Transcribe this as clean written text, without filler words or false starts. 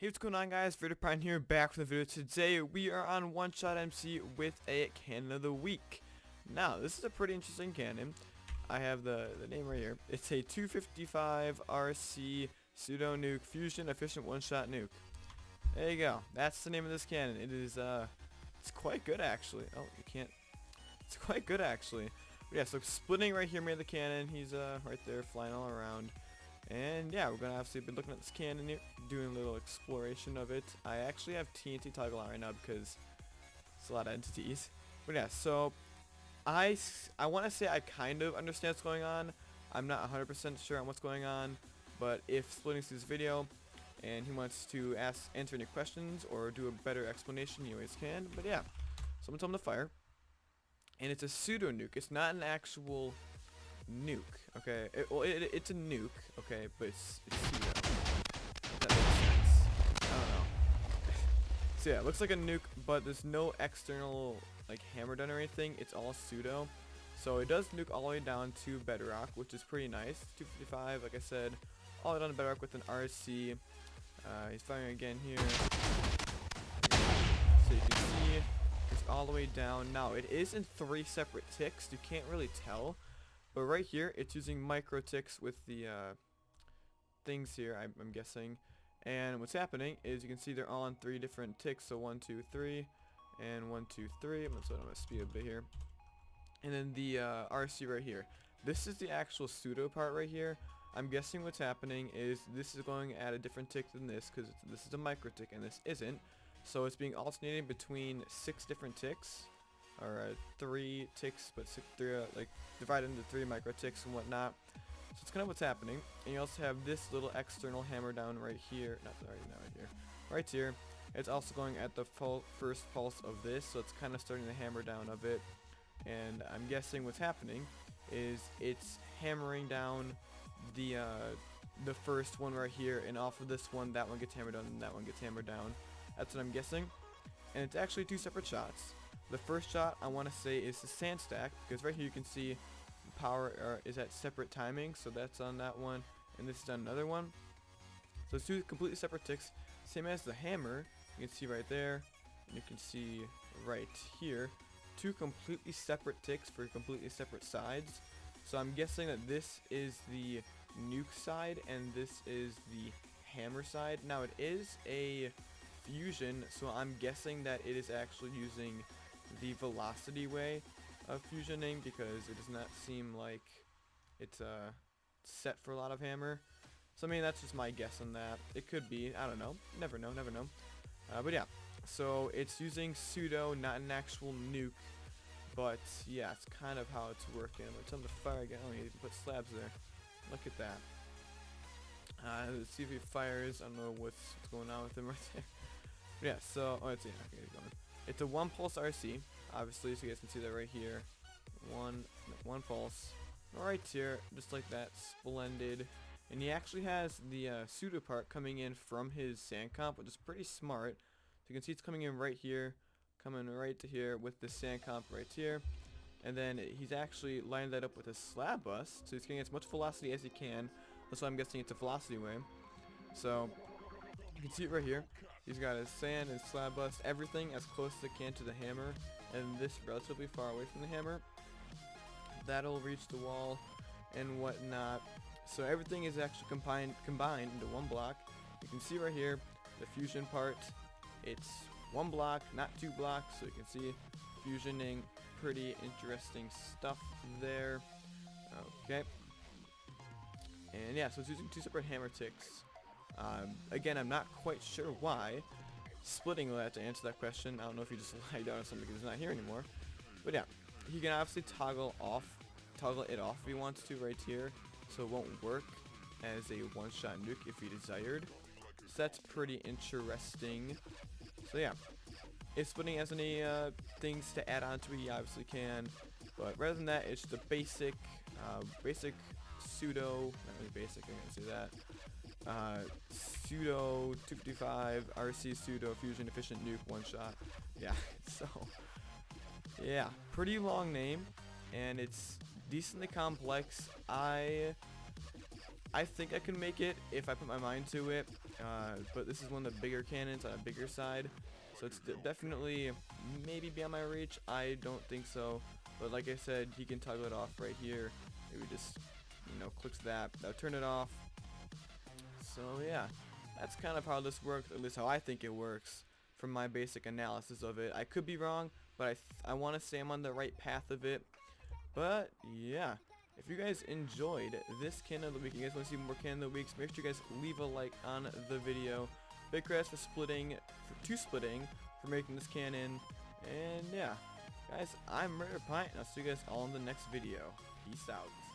Hey, what's going on, guys? Raiderpint here, back with the video. Today we are on One-Shot MC with a cannon of the week. Now, this is a pretty interesting cannon. I have the name right here. It's a 255 RC Pseudo Nuke Fusion Efficient One-Shot Nuke. There you go. That's the name of this cannon. It is it's quite good actually. Oh, you can't. It's quite good actually. But yeah, so splitting right here made the cannon. He's right there flying all around. And yeah, we're gonna obviously be looking at this cannon here, doing a little exploration of it. I actually have TNT toggle on right now because it's a lot of entities. But yeah, so I want to say I kind of understand what's going on. I'm not 100% sure on what's going on, but if Splitting sees this video and he wants to answer any questions or do a better explanation, he always can. But yeah, so I'm gonna tell him to fire. And it's a pseudo nuke. It's not an actual nuke, okay? It's a nuke, okay, but it's pseudo. If that makes sense. I don't know. So yeah, it looks like a nuke, but there's no external like hammer done or anything. It's all pseudo. So it does nuke all the way down to bedrock, which is pretty nice. 255, like I said, all the way down to bedrock with an RC. He's firing again here. So you can see it's all the way down. Now it is in 3 separate ticks. You can't really tell. But right here, it's using micro ticks with the things here, I'm guessing. And what's happening is you can see they're all on 3 different ticks. So 1, 2, 3, and 1, 2, 3. I'm gonna speed a bit here. And then the RC right here. This is the actual pseudo part right here. I'm guessing what's happening is this is going at a different tick than this because this is a micro tick and this isn't. So it's being alternated between 6 different ticks. Or 3 ticks, but 3 like divided into 3 micro ticks and whatnot. So it's kind of what's happening. And you also have this little external hammer down right here. Not right here. Right here. It's also going at the first pulse of this, so it's kind of starting the hammer down of it. And I'm guessing what's happening is it's hammering down the first one right here, and off of this one, that one gets hammered down, and that one gets hammered down. That's what I'm guessing. And it's actually 2 separate shots. The first shot I want to say is the sand stack, because right here you can see the power is at separate timing, so that's on that one, and this is on another one. So it's 2 completely separate ticks, same as the hammer. You can see right there, and you can see right here, 2 completely separate ticks for completely separate sides. So I'm guessing that this is the nuke side, and this is the hammer side. Now it is a fusion, so I'm guessing that it is actually using the velocity way of fusioning, because it does not seem like it's set for a lot of hammer. So I mean, that's just my guess on that. It could be, I don't know, never know. But yeah, so it's using pseudo, not an actual nuke, but yeah, it's kind of how it's working. I'm gonna tell him to fire again. Oh, you can put slabs there. Look at that. Let's see if he fires. I don't know what's going on with him right there. But yeah, so let's see. Okay, he's going. It's a 1 pulse RC, obviously, so you guys can see that right here. One pulse. Right here, just like that, splendid. And he actually has the pseudo part coming in from his sand comp, which is pretty smart. So you can see it's coming in right here, coming right to here with the sand comp right here. And then he's actually lined that up with a slab bus, so he's getting as much velocity as he can. That's why I'm guessing it's a velocity way. So you can see it right here. He's got his sand and slab bust, everything as close as it can to the hammer, and this relatively far away from the hammer. That'll reach the wall and whatnot. So everything is actually combined into 1 block. You can see right here the fusion part. It's 1 block, not 2 blocks, so you can see fusioning. Pretty interesting stuff there. Okay. And yeah, so it's using 2 separate hammer ticks. Again, I'm not quite sure why. Splitting will have to answer that question. I don't know if he just lied down or something because he's not here anymore. But yeah, he can obviously toggle it off if he wants to right here, so it won't work as a one-shot nuke if he desired. So that's pretty interesting. So yeah, if Splitting has any things to add on to it, he obviously can. But rather than that, it's just a basic pseudo, not really basic, I'm gonna say that. Pseudo 255 RC pseudo fusion efficient nuke 1-shot. Yeah, so yeah, pretty long name, and it's decently complex. I think I can make it if I put my mind to it. but this is one of the bigger cannons on a bigger side, so it's definitely maybe beyond my reach. I don't think so, but like I said, he can toggle it off right here. Maybe just, you know, clicks that. Now turn it off. So yeah, that's kind of how this works, at least how I think it works from my basic analysis of it. I could be wrong, but I want to say I'm on the right path of it. But yeah, if you guys enjoyed this cannon of the week, you guys want to see more cannon of the weeks, make sure you guys leave a like on the video. Big congrats for splitting, for making this cannon. And yeah, guys, I'm Raiderpint, and I'll see you guys all in the next video. Peace out.